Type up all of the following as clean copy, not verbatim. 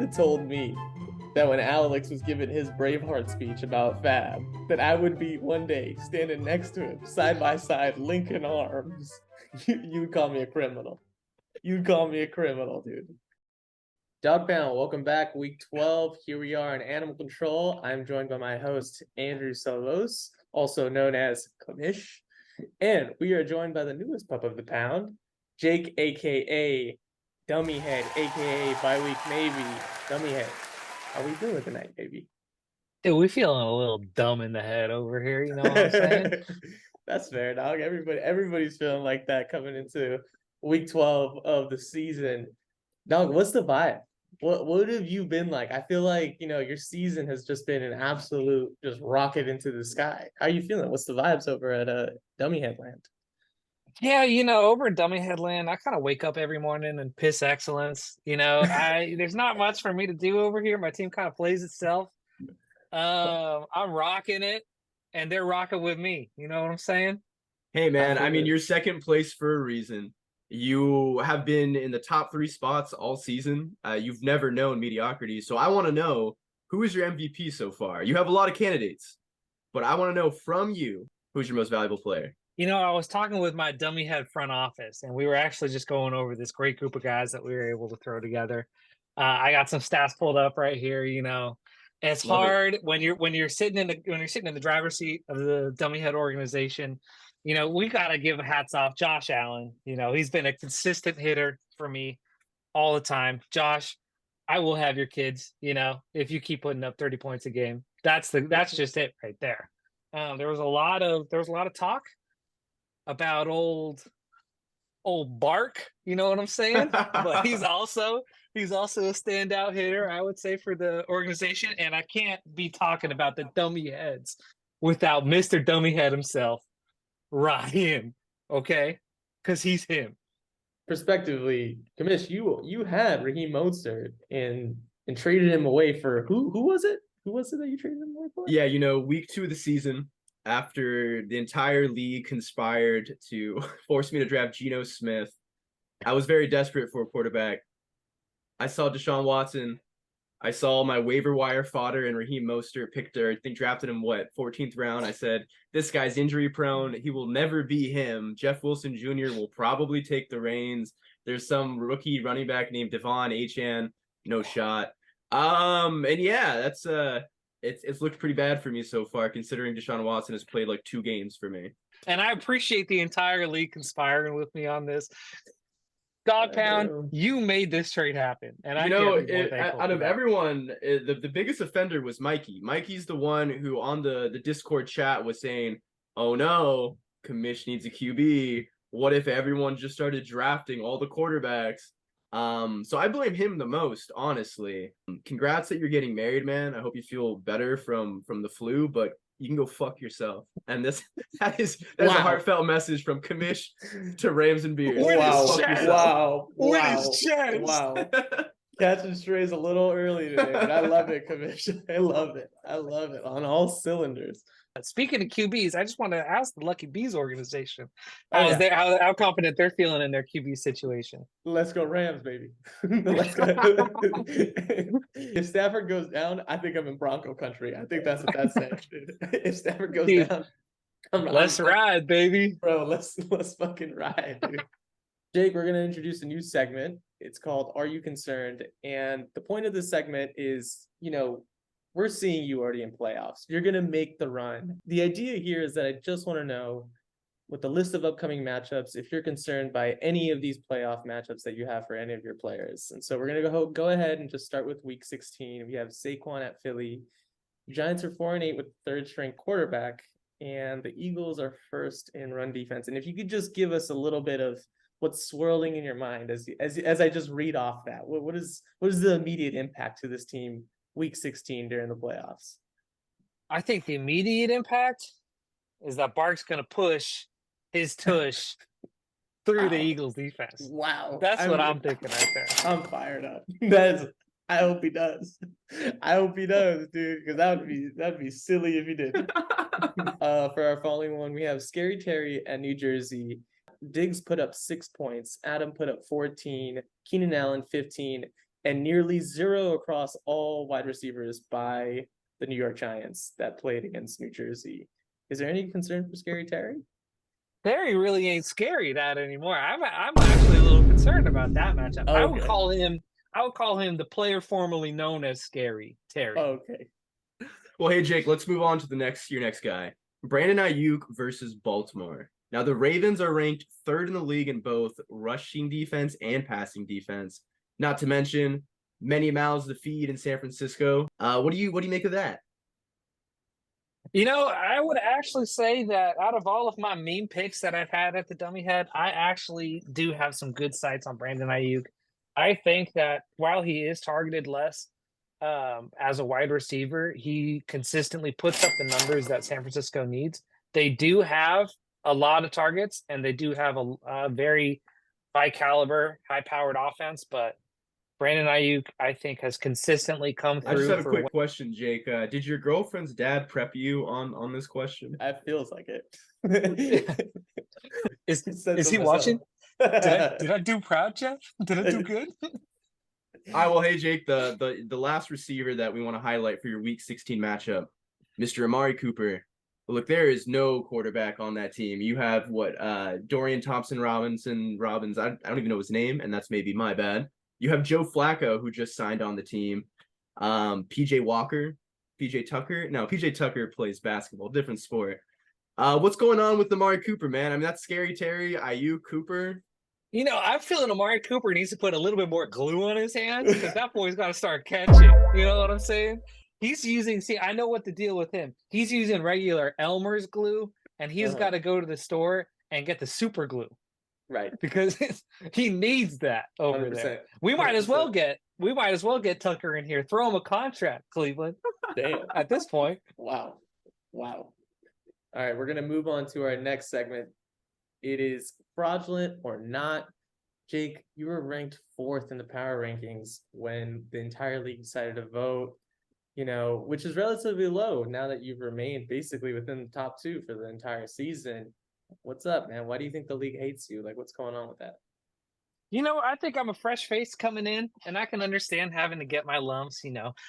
have told me that when Alex was giving his Braveheart speech about Fab, that I would be one day standing next to him, side by side, linking arms, you would call me a criminal. You'd call me a criminal, dude. Dogpound, welcome back. Week 12. Here we are in Animal Control. I'm joined by my host, Andrew Salvos, also known as Kamish. And we are joined by the newest pup of the pound, Jake, aka Dummyhead, aka Bi-Week Maybe. Dummyhead, how we doing tonight, baby? Dude, we feeling a little dumb in the head over here, you know what I'm saying? That's fair, dog. Everybody's feeling like that coming into week 12 of the season. Dog, what's the vibe? What have you been like? I feel like, your season has just been an absolute just rocket into the sky. How are you feeling? What's the vibes over at Dummy Headland? Yeah, over in Dummy Headland, I kind of wake up every morning and piss excellence. I there's not much for me to do over here. My team kind of plays itself. I'm rocking it, and they're rocking with me. You know what I'm saying? Hey I man, I feel mean it. you're second place for a reason. You have been in the top three spots all season. You've never known mediocrity. So I want to know, who is your MVP so far? You have a lot of candidates, but I want to know from you, who's your most valuable player? I was talking with my Dummy Head front office, and we were actually just going over this great group of guys that we were able to throw together. I got some stats pulled up right here. It's Love it. hard when you're sitting in the driver's seat of the Dummy Head organization. We got to give hats off Josh Allen. He's been a consistent hitter for me all the time. Josh, I will have your kids. If you keep putting up 30 points a game, that's just it right there. There was a lot of talk about old Bark, you know what I'm saying? But he's also a standout hitter, I would say, for the organization. And I can't be talking about the dummy heads without Mr. Dummyhead himself, Ryan. Okay? Because he's him. Prospectively, Kamish, you had Raheem Mostert and traded him away for who was it? Who was it that you traded him away for? Yeah, week 2 of the season, after the entire league conspired to force me to draft Geno Smith, I was very desperate for a quarterback. I saw Deshaun Watson. I saw my waiver wire fodder and Raheem Mostert picked her. I think drafted him 14th round. I said, this guy's injury prone. He will never be him. Jeff Wilson Jr. will probably take the reins. There's some rookie running back named Devon Achane. No shot. And yeah, that's it's looked pretty bad for me so far, considering Deshaun Watson has played like 2 games for me. And I appreciate the entire league conspiring with me on this. Dog Pound, you made this trade happen, and I can't be more thankful Out for of that. everyone, the biggest offender was Mikey. Mikey's the one who on the Discord chat was saying, "Oh no, Commish needs a QB. What if everyone just started drafting all the quarterbacks?" So I blame him the most, honestly. Congrats that you're getting married, man. I hope you feel better from the flu, but you can go fuck yourself. And that's a Wow. heartfelt message from Commish to Rams and Beers. With his Wow. chest. Wow. With his Wow. chest. Wow. Catching strays a little early today, but I love it, Commission. I love it. I love it on all cylinders. Speaking of QBs, I just want to ask the Lucky Bees organization Oh yeah, how confident they're feeling in their QB situation. let's go Rams, baby. Let's go. If Stafford goes down, I think I'm in Bronco country. I think that's what that's saying. If Stafford goes Dude, down, I'm let's ride, baby. bro. Let's fucking ride, dude. Jake, we're gonna introduce a new segment. It's called "Are You Concerned?" And the point of this segment is, we're seeing you already in playoffs. You're gonna make the run. The idea here is that I just want to know, with the list of upcoming matchups, if you're concerned by any of these playoff matchups that you have for any of your players. And so we're gonna go ahead and just start with Week 16. We have Saquon at Philly. Giants are 4-8 with third string quarterback, and the Eagles are first in run defense. And if you could just give us a little bit of what's swirling in your mind as I just read off that, what is the immediate impact to this team Week 16 during the playoffs? I think the immediate impact is that Bark's going to push his tush through the Eagles defense. Wow. That's what I'm thinking right there. I'm fired up. I hope he does. I hope he does, dude, because that'd be silly if he didn't. For our following one, we have Scary Terry at New Jersey. Diggs put up 6 points. Adam put up 14. Keenan Allen 15. and nearly 0 across all wide receivers by the New York Giants that played against New Jersey. Is there any concern for Scary Terry? Terry really ain't scary that anymore. I'm actually a little concerned about that matchup. Okay. I would call him the player formerly known as Scary Terry. Okay. Well, hey Jake, let's move on to your next guy. Brandon Ayuk versus Baltimore. Now the Ravens are ranked 3rd in the league in both rushing defense and passing defense. Not to mention many mouths to feed in San Francisco. What do you make of that? I would actually say that out of all of my meme picks that I've had at the Dummyhead, I actually do have some good sights on Brandon Ayuk. I think that while he is targeted less as a wide receiver, he consistently puts up the numbers that San Francisco needs. They do have a lot of targets, and they do have a very high caliber, high powered offense, but Brandon Ayuk, I think, has consistently come through. I just have a quick question, Jake. Did your girlfriend's dad prep you on this question? That feels like it. Is he watching? Did I do proud, Jeff? Did I do good? All right, well, hey Jake, the last receiver that we want to highlight for your Week 16 matchup, Mr. Amari Cooper. Look, there is no quarterback on that team. You have Dorian Thompson-Robbins. I don't even know his name, and that's maybe my bad. You have Joe Flacco, who just signed on the team. PJ Tucker. No, PJ Tucker plays basketball, different sport. What's going on with Amari Cooper, man? I mean, that's Scary Terry, Ayuk, Cooper. I'm feeling Amari Cooper needs to put a little bit more glue on his hands because that boy's got to start catching. You know what I'm saying? I know what the deal with him. He's using regular Elmer's glue, and he's got to go to the store and get the super glue. Right. Because he needs that over 100%. There. We might as well get Tucker in here. Throw him a contract, Cleveland. Damn. At this point. Wow. All right, we're gonna move on to our next segment. It is fraudulent or not. Jake, you were ranked 4th in the power rankings when the entire league decided to vote, which is relatively low now that you've remained basically within the top 2 for the entire season. What's up, man? Why do you think the league hates you? Like, what's going on with that? I think I'm a fresh face coming in, and I can understand having to get my lumps,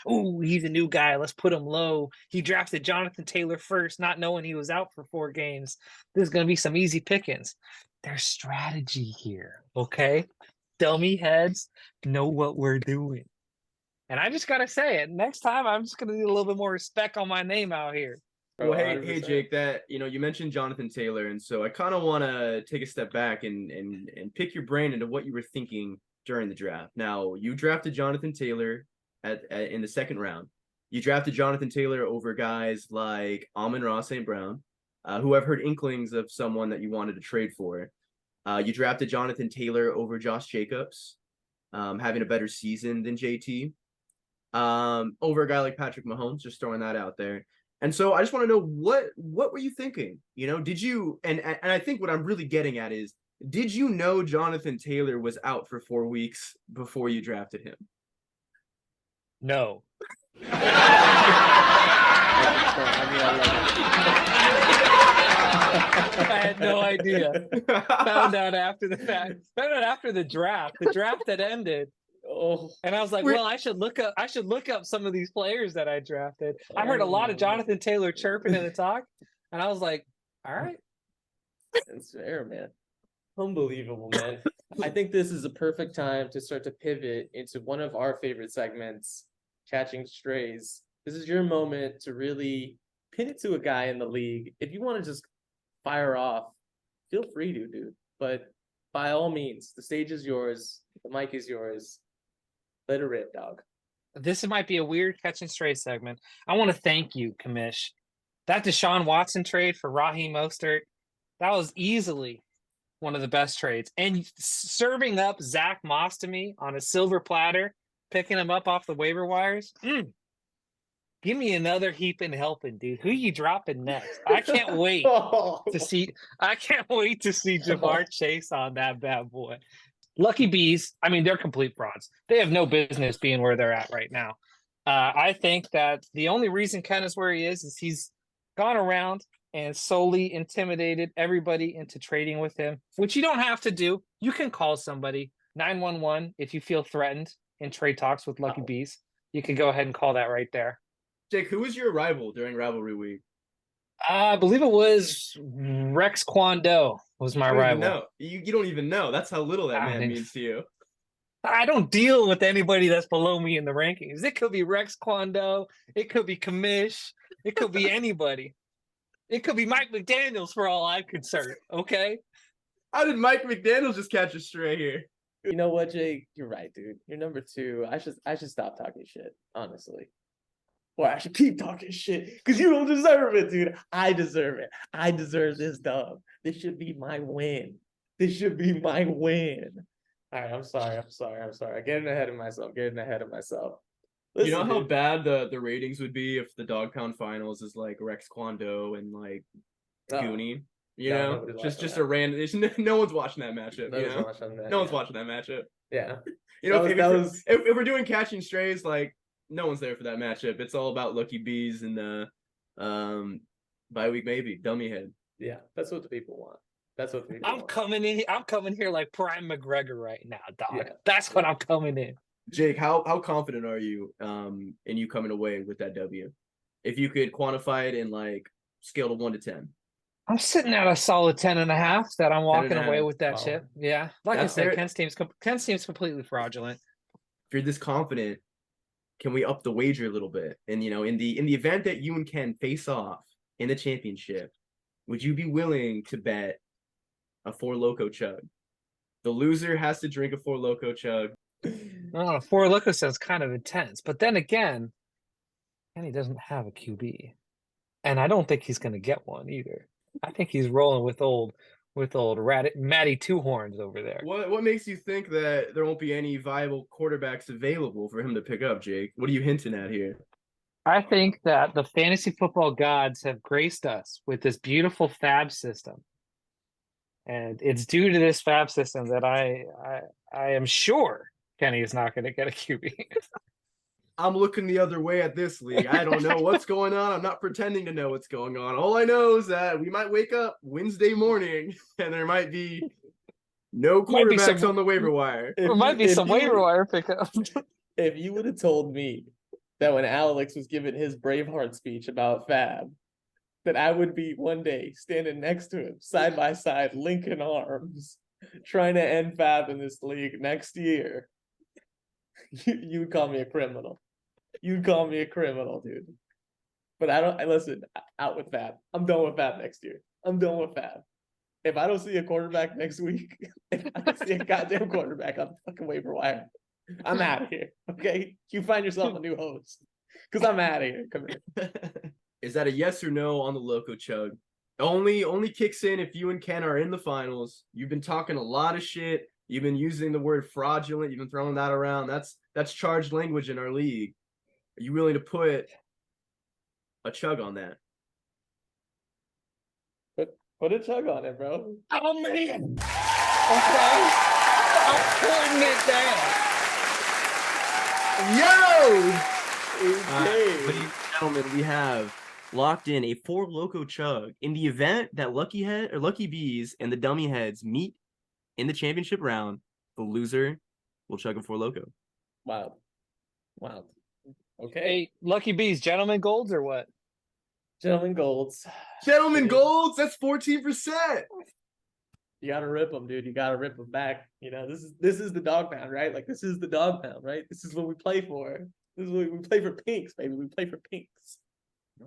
Oh, he's a new guy. Let's put him low. He drafted Jonathan Taylor first, not knowing he was out for 4 games. There's going to be some easy pickings. There's strategy here, okay? Dummy heads know what we're doing. And I just got to say it. Next time, I'm just going to need a little bit more respect on my name out here. Well, hey, Jake, that you mentioned Jonathan Taylor, and so I kind of want to take a step back and pick your brain into what you were thinking during the draft. Now, you drafted Jonathan Taylor in the 2nd round. You drafted Jonathan Taylor over guys like Amon-Ra St. Brown, who I've heard inklings of someone that you wanted to trade for. You drafted Jonathan Taylor over Josh Jacobs, having a better season than JT, over a guy like Patrick Mahomes, just throwing that out there. And so I just want to know what were you thinking? Did you and I think what I'm really getting at is, did you know Jonathan Taylor was out for 4 weeks before you drafted him? No. I had no idea. Found out after the fact. Found out after the draft. The draft had ended. Oh, and I was like, well, I should look up some of these players that I drafted. I heard a lot of Jonathan Taylor chirping in the talk, and I was like, all right. It's fair, man. Unbelievable, man. I think this is a perfect time to start to pivot into one of our favorite segments, Catching Strays. This is your moment to really pin it to a guy in the league. If you want to just fire off, feel free to, dude. But by all means, the stage is yours. The mic is yours. Let it rip, dog. This might be a weird Catching Strays segment. I want to thank you, Kamish. That Deshaun Watson trade for Raheem Mostert, that was easily one of the best trades. And serving up Zach Moss to me on a silver platter, picking him up off the waiver wires. Give me another heaping helping, dude. Who you dropping next? I can't wait to see. I can't wait to see Jamar Chase on that bad boy. Lucky Bees. I mean, they're complete frauds. They have no business being where they're at right now. I think that the only reason Ken is where he is he's gone around and solely intimidated everybody into trading with him, which you don't have to do. You can call somebody 911 if you feel threatened. in trade talks with Lucky Wow. Bees. You can go ahead and call that right there. Jake, who was your rival during rivalry week? I believe it was Rex Kwando was my I don't even rival. know. You don't even know. That's how little that I man didn't- means to you. I don't deal with anybody that's below me in the rankings. It could be Rex Kwando. It could be Kamish. It could be anybody. It could be Mike McDaniels for all I'm concerned. Okay. How did Mike McDaniel just catch a stray here? You know what, Jake? You're right, dude. You're number 2. I should stop talking shit, honestly. Or I should keep talking shit because you don't deserve it, dude. I deserve it. I deserve this dub. This should be my win. This should be my win. All right, I'm sorry. Getting ahead of myself. You know Listen, how dude. bad the ratings would be if the Dog Pound finals is like Rex Kwando and like No, Goonie? You No, know, nobody's just watching a that. random. No one's watching that matchup. Nobody's You know, watching that, no one's yeah. watching that matchup. Yeah. You know, That was- if we're doing catching strays, like no one's there for that matchup. It's all about Lucky Bees and the bye week maybe Dummyhead. Yeah, that's what the people want. That's what the people I'm want. coming here like Prime McGregor right now, dog. Yeah. That's what I'm coming in. Jake, how confident are you in you coming away with that W? If you could quantify it in like scale of 1 to 10. I'm sitting at a solid 10.5 that I'm walking 10.5. away with that Wow. chip. Yeah. Like That's I said, fair. Ken's team's completely fraudulent. If you're this confident, can we up the wager a little bit? And you know, in the event that you and Ken face off in the championship, would you be willing to bet a 4 Loco chug? The loser has to drink a 4 Loco chug. Oh, 4 Loco sounds kind of intense. But then again, Kenny doesn't have a QB. And I don't think he's gonna get one either. I think he's rolling with old Matty Two Horns over there. What makes you think that there won't be any viable quarterbacks available for him to pick up, Jake? What are you hinting at here? I think that the fantasy football gods have graced us with this beautiful fab system. And it's due to this fab system that I am sure Kenny is not going to get a QB. I'm looking the other way at this league. I don't know what's going on. I'm not pretending to know what's going on. All I know is that we might wake up Wednesday morning and there might be no Might be quarterbacks some- on the waiver wire. There might be some waiver wire pickup. If you would have told me that when Alex was giving his Braveheart speech about Fab, that I would be one day standing next to him, side by side, linking arms, trying to end Fab in this league next year, you would call me a criminal. You'd call me a criminal, dude. But listen, out with Fab. I'm done with Fab next year. I'm done with Fab. If I don't see a quarterback next week, if I don't see a goddamn quarterback on the fucking waiver wire, I'm out of here. Okay? You find yourself a new host. Because I'm out of here. Come here. Is that a yes or no on the Loco Chug? Only kicks in if you and Ken are in the finals. You've been talking a lot of shit. You've been using the word fraudulent. You've been throwing that around. That's charged language in our league. Are you willing to put a chug on that? Put a chug on it, bro. Oh man. Okay. I'm putting it down. Yo! Okay. Ladies and gentlemen, we have locked in a 4 Loco chug in the event that Lucky Bees and the Dummyheads meet in the championship round. The loser will chug a 4 Loco. Wow. Okay. Hey, Lucky Bees, gentlemen golds or what? Gentlemen Golds. Gentlemen, Dude. golds. That's 14%. You gotta rip them, dude. You gotta rip them back. You know, this is the dog pound, right? Like this is the dog pound, right? This is what we play for. This is what we play for pinks, baby. We play for pinks.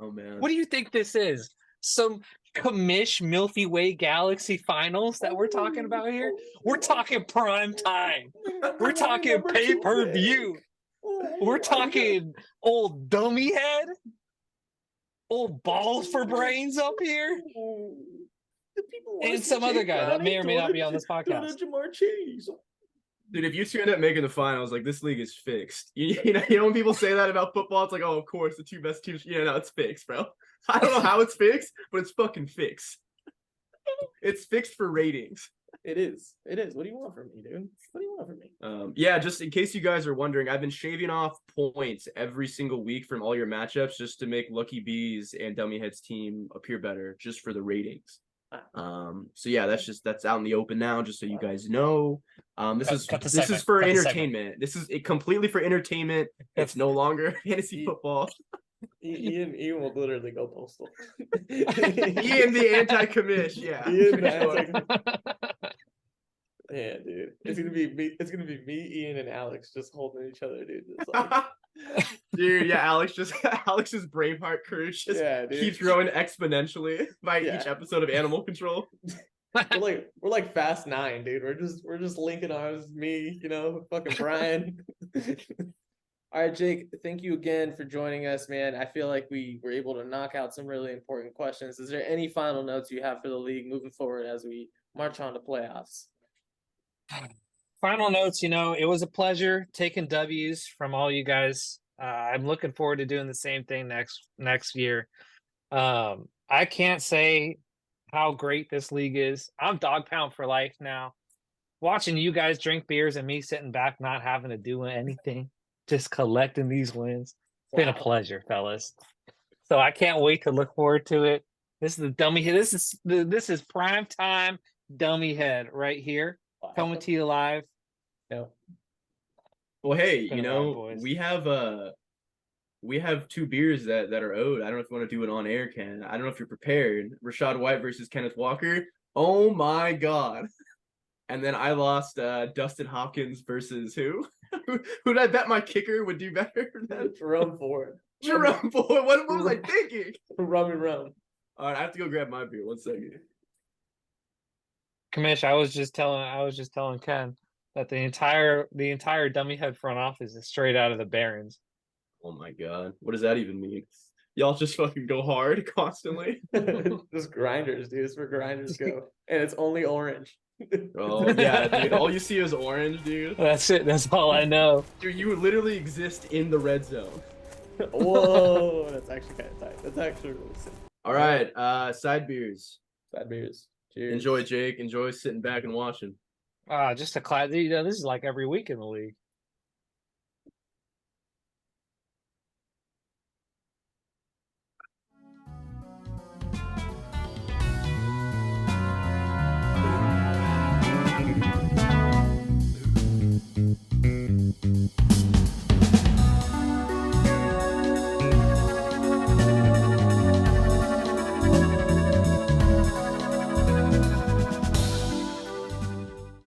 Oh man. What do you think this is? Some commish Milky Way Galaxy finals that we're talking about here? We're talking prime time. We're talking pay-per-view. We're talking old dummy head. Old balls for brains up here. And some other guy that may or may not be on this podcast. Jamar Chase. Dude, if you two end up making the finals, like this league is fixed. You know when people say that about football, it's like, oh, of course, the 2 best teams. Yeah, no, it's fixed, bro. I don't know how it's fixed, but it's fucking fixed. It's fixed for ratings. It is. What do you want from me, dude? What do you want from me? Yeah, just in case you guys are wondering, I've been shaving off points every single week from all your matchups just to make Lucky Bees and Dummyhead's team appear better, just for the ratings. So yeah, that's out in the open now, just so you guys know. This Cut the is segment. for Cut the segment. entertainment. This is completely for entertainment. It's no longer fantasy football. Ian will literally go postal. Ian the anti-commish, yeah. Ian for the sure. anti-commish. Yeah, dude. It's gonna be me. It's gonna be me, Ian, and Alex just holding each other, dude. Just like, Dude, yeah, Alex's Braveheart crew just yeah, dude. keeps growing exponentially by Yeah. each episode of Animal Control. We're like Fast 9, dude. We're just linking arms. Me, fucking Brian. All right, Jake. Thank you again for joining us, man. I feel like we were able to knock out some really important questions. Is there any final notes you have for the league moving forward as we march on to playoffs? Final notes, it was a pleasure taking W's from all you guys. I'm looking forward to doing the same thing next year. I can't say how great this league is. I'm dog pound for life now. Watching you guys drink beers and me sitting back not having to do anything, just collecting these wins. It's been a pleasure, fellas. So I can't wait to look forward to it. This is the Dummyhead. This is prime time Dummyhead right here. Coming to you live. Well, hey, Been a ride, boys. we have 2 beers that are owed. I don't know if you want to do it on air, Ken. I don't know if you're prepared. Rashad White versus Kenneth Walker. Oh my God. And then I lost Dustin Hopkins versus who? Who did I bet my kicker would do better than? Jerome Ford. Jerome Ford. What was I thinking? Rum. All right, I have to go grab my beer. 1 second. Commish, I was just telling Ken that the entire Dummyhead front office is straight out of the Barons. Oh my God. What does that even mean? Y'all just fucking go hard constantly? Just grinders, dude. It's where grinders go. And it's only orange. Oh yeah, dude. All you see is orange, dude. That's it. That's all I know. Dude, you literally exist in the red zone. Whoa, that's actually kind of tight. That's actually really sick. All right, side beers. Side beers. Cheers. Enjoy, Jake. Enjoy sitting back and watching. Just a class. This is like every week in the league.